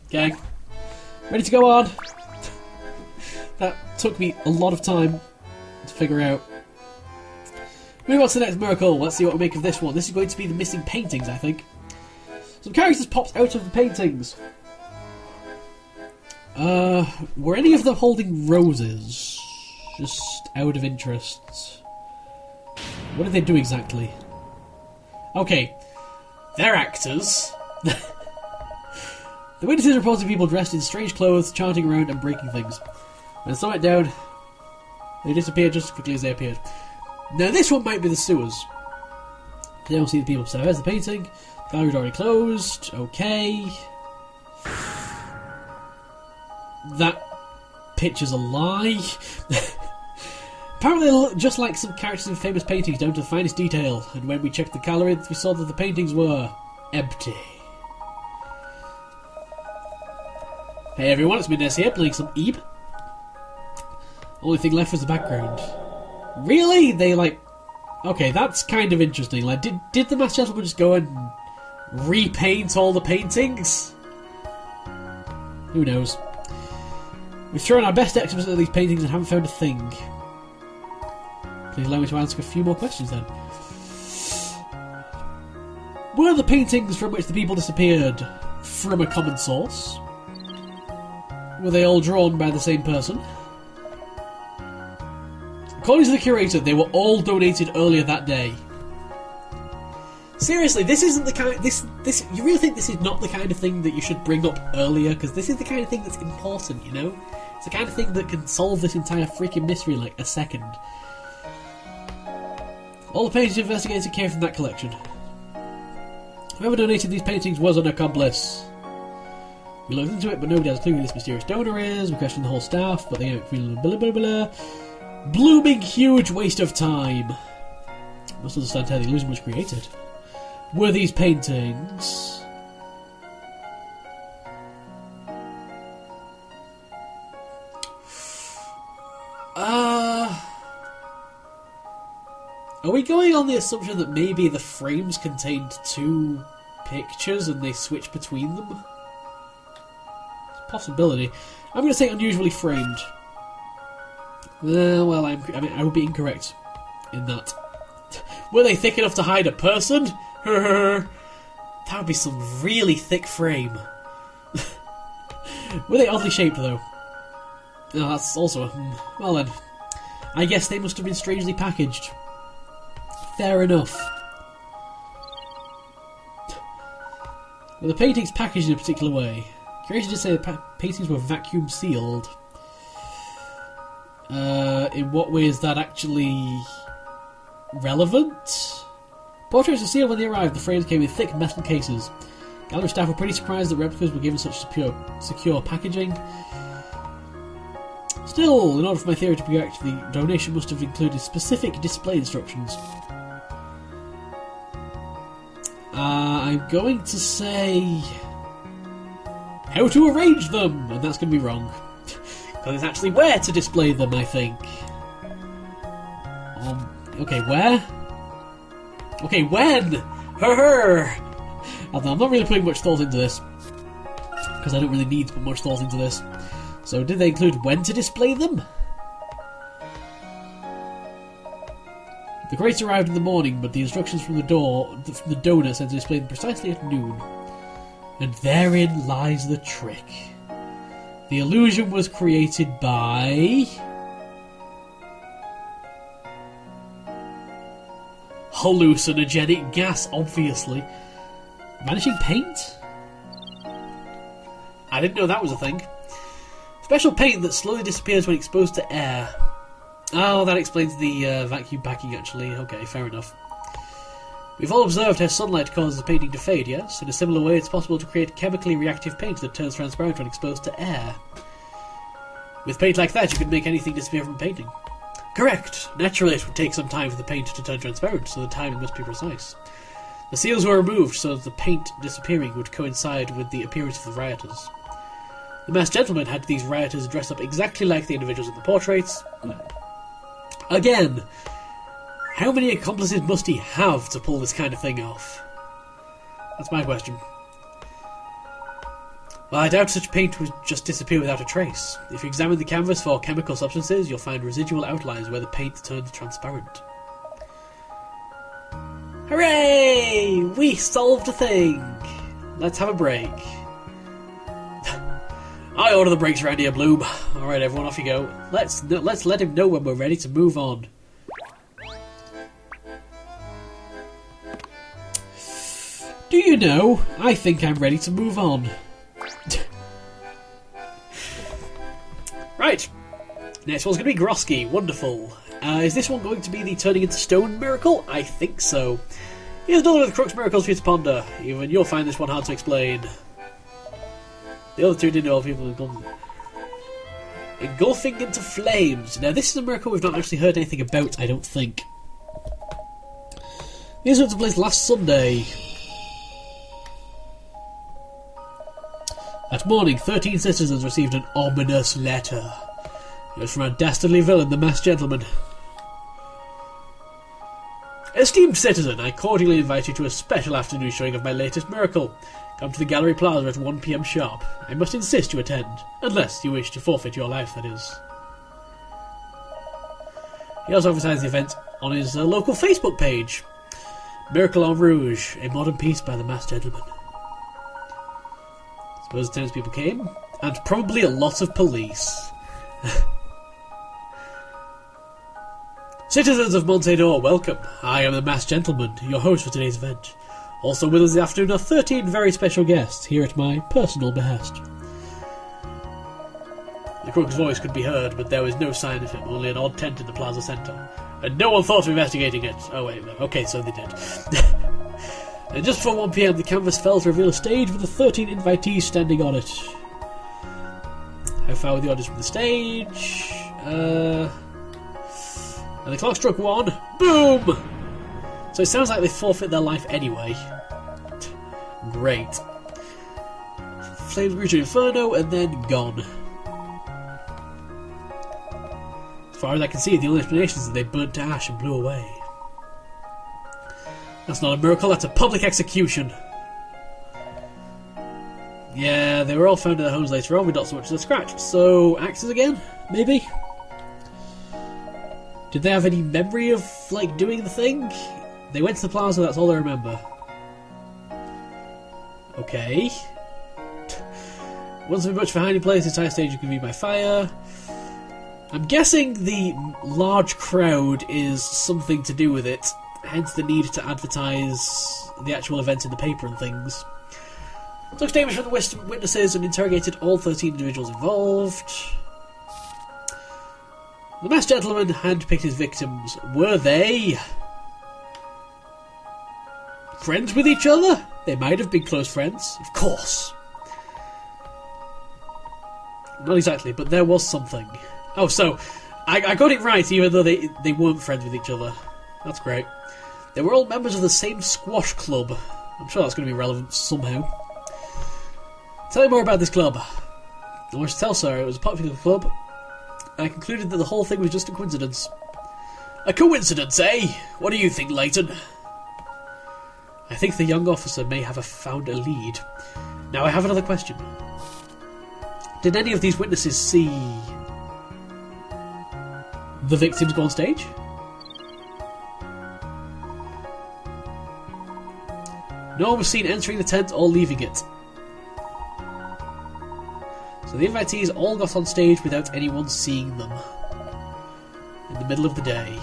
Okay. Ready to go on? That took me a lot of time to figure out. Moving on to the next miracle. Let's see what we make of this one. This is going to be the missing paintings, I think. Some characters popped out of the paintings. Were any of them holding roses? Just out of interest. What did they do exactly? Okay. They're actors. The witnesses reported people dressed in strange clothes, chanting around and breaking things. When I saw it down, they disappeared just as quickly as they appeared. Now this one might be the sewers. They don't see the people, so there's the painting. The gallery's already closed. Okay. That picture's a lie. Apparently they look just like some characters in famous paintings down to the finest detail, and when we checked the gallery we saw that the paintings were empty. Hey everyone, it's Midness here, playing some Ebe. Only thing left was the background. Really? They like... Okay, that's kind of interesting. Like, did the Masked Gentleman just go and repaint all the paintings? Who knows? We've thrown our best estimates at these paintings and haven't found a thing. Please allow me to answer a few more questions then. Were the paintings from which the people disappeared from a common source? Were they all drawn by the same person? According to the curator, they were all donated earlier that day. Seriously, this isn't the kind... This you really think this is not the kind of thing that you should bring up earlier? Because this is the kind of thing that's important, you know? It's the kind of thing that can solve this entire freaking mystery in like a second. All the paintings investigated came from that collection. Whoever donated these paintings was an accomplice. We looked into it, but nobody has a clue who this mysterious donor is. We questioned the whole staff, but they don't feel blah blah blah. Blooming huge waste of time. Must understand how the illusion was created. Were these paintings... Are we going on the assumption that maybe the frames contained two pictures and they switched between them? It's a possibility. I'm going to say unusually framed. Well, I would be incorrect in that. Were they thick enough to hide a person? That would be some really thick frame. Were they oddly shaped, though? No, that's also a... Well then. I guess they must have been strangely packaged. Fair enough. Well, the paintings packaged in a particular way. Curious to say the paintings were vacuum sealed. In what way is that actually relevant? Portraits were sealed when they arrived. The frames came in thick metal cases. Gallery staff were pretty surprised that replicas were given such secure packaging. Still, in order for my theory to be correct, the donation must have included specific display instructions. I'm going to say how to arrange them, and that's going to be wrong. Because it's actually where to display them, I think. Okay, where? Okay, when? I'm not really putting much thought into this. Because I don't really need to put much thought into this. So did they include when to display them? The crates arrived in the morning, but the instructions from the donor said to display them precisely at noon. And therein lies the trick. The illusion was created by... hallucinogenic gas, obviously. Vanishing paint? I didn't know that was a thing. Special paint that slowly disappears when exposed to air. Oh, that explains the vacuum packing, actually. Okay, fair enough. We've all observed how sunlight causes a painting to fade, yes? In a similar way, it's possible to create chemically reactive paint that turns transparent when exposed to air. With paint like that, you can make anything disappear from a painting. Correct! Naturally, it would take some time for the paint to turn transparent, so the timing must be precise. The seals were removed so that the paint disappearing would coincide with the appearance of the rioters. The masked gentleman had these rioters dress up exactly like the individuals in the portraits. Again, how many accomplices must he have to pull this kind of thing off? That's my question. Well, I doubt such paint would just disappear without a trace. If you examine the canvas for chemical substances, you'll find residual outlines where the paint turned transparent. Hooray! We solved a thing! Let's have a break. I order the brakes around here, Bloom. Alright, everyone, off you go. Let's let him know when we're ready to move on. Do you know, I think I'm ready to move on. Right. Next one's going to be Grosky. Wonderful. Is this one going to be the turning into stone miracle? I think so. Here's another of the Crux miracles for you to ponder. Even you'll find this one hard to explain. The other two didn't know people had gone engulfing into flames. Now this is a miracle we've not actually heard anything about, I don't think. These were to place last Sunday. That morning, 13 citizens received an ominous letter. It was from our dastardly villain, the masked gentleman. Esteemed citizen, I cordially invite you to a special afternoon showing of my latest miracle. Come to the Gallery Plaza at 1 PM sharp. I must insist you attend, unless you wish to forfeit your life, that is. He also advertised the event on his local Facebook page. Miracle en Rouge, a modern piece by the masked gentleman. Suppose the townspeople came, and probably a lot of police. Citizens of Montedor, welcome. I am the masked gentleman, your host for today's event. Also with us this afternoon are 13 very special guests, here at my personal behest. The crook's voice could be heard, but there was no sign of him, only an odd tent in the plaza centre. And no one thought of investigating it. Oh wait, no. Okay, so they did. And just before 1 PM, the canvas fell to reveal a stage with the 13 invitees standing on it. How far were the audience from the stage? And the clock struck 1. Boom! So it sounds like they forfeit their life anyway. Great. Flames grew to inferno and then gone. As far as I can see, the only explanation is that they burnt to ash and blew away. That's not a miracle, that's a public execution. Yeah, they were all found in their homes later on with not so much as a scratch. So, axes again? Maybe? Did they have any memory of, like, doing the thing? They went to the plaza, that's all I remember. Okay. Once a much for hiding place, the entire stage can be by fire. I'm guessing the large crowd is something to do with it, hence the need to advertise the actual event in the paper and things. Took statements from the witnesses and interrogated all 13 individuals involved. The masked gentleman handpicked his victims. Were they friends with each other? They might have been close friends, of course. Not exactly, but there was something. Oh, so I got it right, even though they weren't friends with each other. That's great. They were all members of the same squash club. I'm sure that's going to be relevant somehow. Tell me more about this club. I wish to tell, sir, it was a popular club. I concluded that the whole thing was just a coincidence. A coincidence, eh? What do you think, Layton? I think the young officer may have found a lead. Now I have another question. Did any of these witnesses see the victims go on stage? No one was seen entering the tent or leaving it. So the invitees all got on stage without anyone seeing them. In the middle of the day.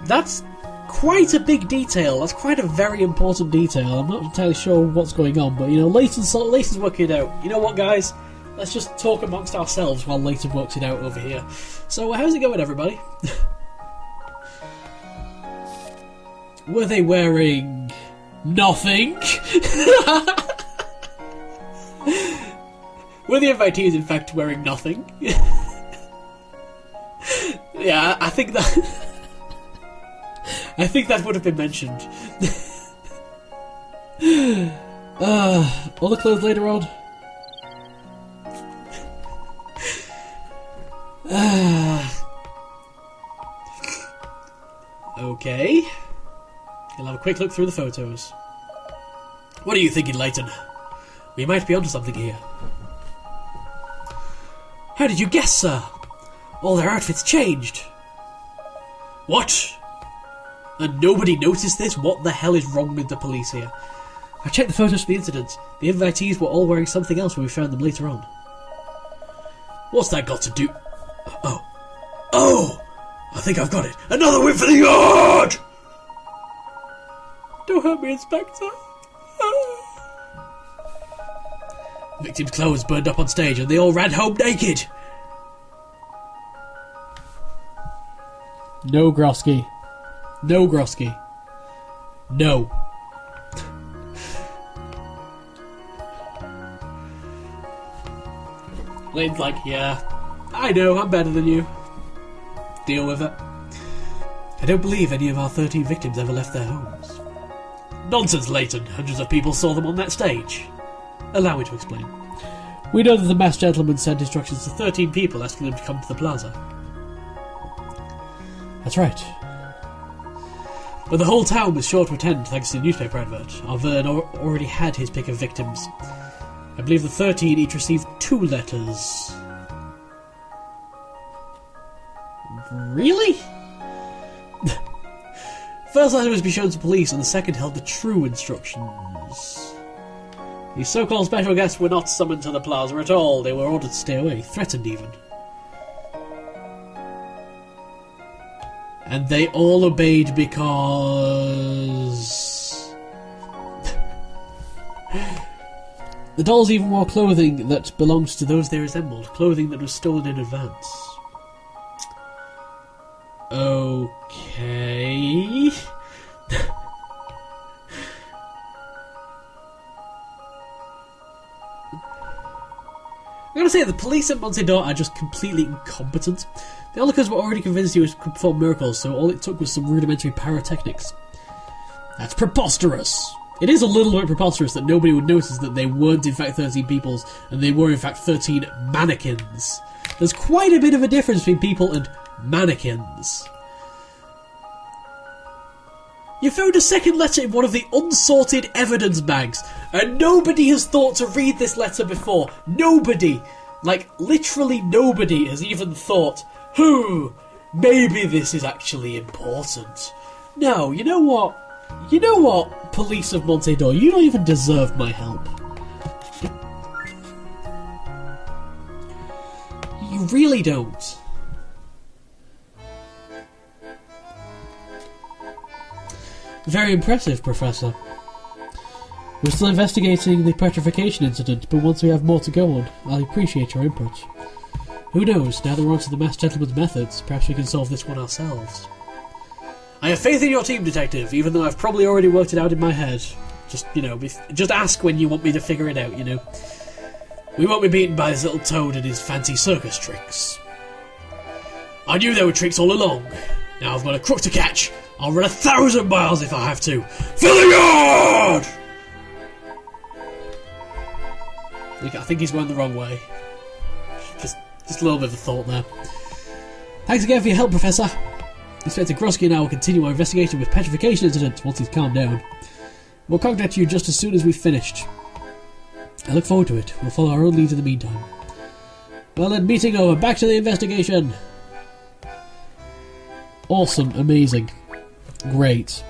That's quite a big detail. That's quite a very important detail. I'm not entirely sure what's going on, but you know, Layton's working it out. You know what, guys? Let's just talk amongst ourselves while Layton works it out over here. So, how's it going, everybody? Were they wearing nothing? Were the invitees, in fact, wearing nothing? Yeah, I think that... I think that would have been mentioned. All the clothes later on. Okay. I'll have a quick look through the photos. What are you thinking, Layton? We might be onto something here. How did you guess, sir? All their outfits changed. What? And nobody noticed this? What the hell is wrong with the police here? I checked the photos for the incident. The invitees were all wearing something else when we found them later on. What's that got to do? Oh! I think I've got it. Another win for the yard! Don't hurt me, Inspector. Victims' clothes burned up on stage and they all ran home naked. No, Grosky. No, Grosky. No. Layton's like, yeah, I know, I'm better than you. Deal with it. I don't believe any of our 13 victims ever left their homes. Nonsense, Layton. Hundreds of people saw them on that stage. Allow me to explain. We know that the masked gentleman sent instructions to 13 people asking them to come to the plaza. That's right. But the whole town was sure to attend thanks to the newspaper advert. Our Vern already had his pick of victims. I believe the 13 each received 2 letters. Really? First letter was to be shown to police and the second held the true instructions. These so-called special guests were not summoned to the plaza at all. They were ordered to stay away, threatened even. And they all obeyed because... The dolls even wore clothing that belonged to those they resembled, clothing that was stolen in advance. Okay... I'm going to say the police at Montedor are just completely incompetent. The onlookers were already convinced he could perform miracles, so all it took was some rudimentary pyrotechnics. That's preposterous! It is a little bit preposterous that nobody would notice that they weren't in fact 13 people, and they were in fact 13 mannequins. There's quite a bit of a difference between people and mannequins. You found a second letter in one of the unsorted evidence bags, and nobody has thought to read this letter before. Nobody! Like, literally nobody has even thought, maybe this is actually important. No, you know what? You know what, police of Montedor, you don't even deserve my help. You really don't. Very impressive, Professor. We're still investigating the petrification incident, but once we have more to go on, I'll appreciate your input. Who knows, now that we're onto the masked gentleman's methods, perhaps we can solve this one ourselves. I have faith in your team, Detective, even though I've probably already worked it out in my head. Just, just ask when you want me to figure it out, We won't be beaten by this little toad and his fancy circus tricks. I knew there were tricks all along. Now I've got a crook to catch. I'll run 1,000 miles if I have to. For the yard! I think he's going the wrong way. Just a little bit of a thought there. Thanks again for your help, Professor. Inspector Grosky and I will continue our investigation with petrification incident once he's calmed down. We'll contact you just as soon as we've finished. I look forward to it. We'll follow our own leads in the meantime. Well then, meeting over. Back to the investigation. Awesome. Amazing. Great.